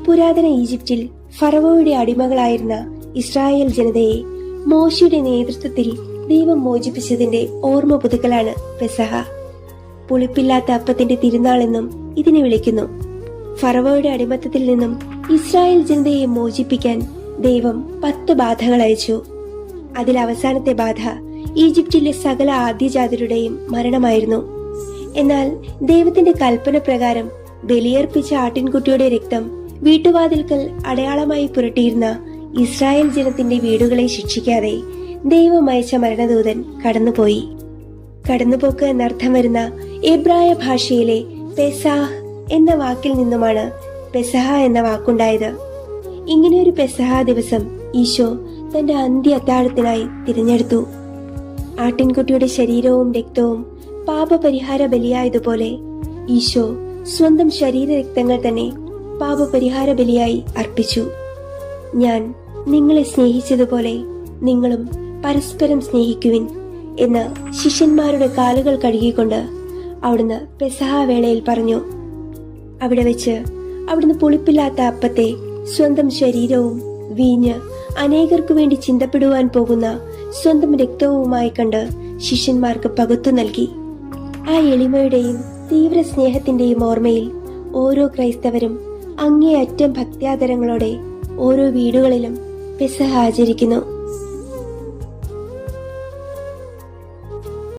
പുരാതന ഈജിപ്തിൽ ഫറവോയുടെ അടിമകളായിരുന്ന ഇസ്രായേൽ ജനതയെ മോശയുടെ നേതൃത്വത്തിൽ ദൈവം മോചിപ്പിച്ചതിന്റെ ഓർമ്മ പുതുക്കലാണ് പെസഹ. പുളിപ്പില്ലാത്ത അപ്പത്തിന്റെ തിരുനാളെന്നും ഇതിനെ വിളിക്കുന്നു. ഫറവോയുടെ അടിമത്തത്തിൽ നിന്നും ഇസ്രായേൽ ജനതയെ മോചിപ്പിക്കാൻ ദൈവം 10 ബാധകൾ അയച്ചു. അതിൽ അവസാനത്തെ ബാധ ഈജിപ്തിലെ സകല ആദ്യജാതരുടെയും മരണമായിരുന്നു. എന്നാൽ ദൈവത്തിന്റെ കൽപ്പന പ്രകാരം ബലിയർപ്പിച്ച ആട്ടിൻകുട്ടിയുടെ രക്തം വീട്ടുവാതിൽക്കൽ അടയാളമായി പുരട്ടിയിരുന്ന ഇസ്രായേൽ ജനത്തിന്റെ വീടുകളെ ശിക്ഷിക്കാതെ ദൈവം അയച്ച മരണദൂതൻ കടന്നുപോയി. കടന്നുപോക്ക് എന്നർത്ഥം വരുന്ന എബ്രായ ഭാഷയിലെ പെസാഹ് എന്ന വാക്കിൽ നിന്നുമാണ് പെസഹ എന്ന വാക്കുണ്ടായത്. ഇങ്ങനെയൊരു പെസഹ ദിവസം ഈശോ തന്റെ അന്ത്യ അത്താഴത്തിനായി തിരഞ്ഞെടുത്തു. ആട്ടിൻകുട്ടിയുടെ ശരീരവും രക്തവും പാപപരിഹാര ബലിയായതുപോലെ ഈശോ സ്വന്തം ശരീരരക്തങ്ങൾ തന്നെ പാപപരിഹാര ബലിയായി അർപ്പിച്ചു. ഞാൻ നിങ്ങളെ സ്നേഹിച്ചതുപോലെ നിങ്ങളും പരസ്പരം സ്നേഹിക്കുവിൻ എന്ന് ശിഷ്യന്മാരുടെ കാലുകൾ കഴുകിക്കൊണ്ട് അവിടുന്ന് പെസഹ വേളയിൽ പറഞ്ഞു. അവിടെ വെച്ച് അവിടുന്ന് പുളിപ്പില്ലാത്ത അപ്പത്തെ സ്വന്തം ശരീരവും വീഞ്ഞ് അനേകർക്കു വേണ്ടി ചിന്തപ്പെടുവാൻ പോകുന്ന സ്വന്തം രക്തവുമായി കണ്ട് ശിഷ്യന്മാർക്ക് പകുത്തു നൽകി. ആ എളിമയുടെയും തീവ്ര സ്നേഹത്തിന്റെയും ഓർമ്മയിൽ ഓരോ ക്രൈസ്തവരും അങ്ങേയറ്റം ഭക്ത്യാദരങ്ങളോടെ ഓരോ വീടുകളിലും പെസഹ ആചരിക്കുന്നു.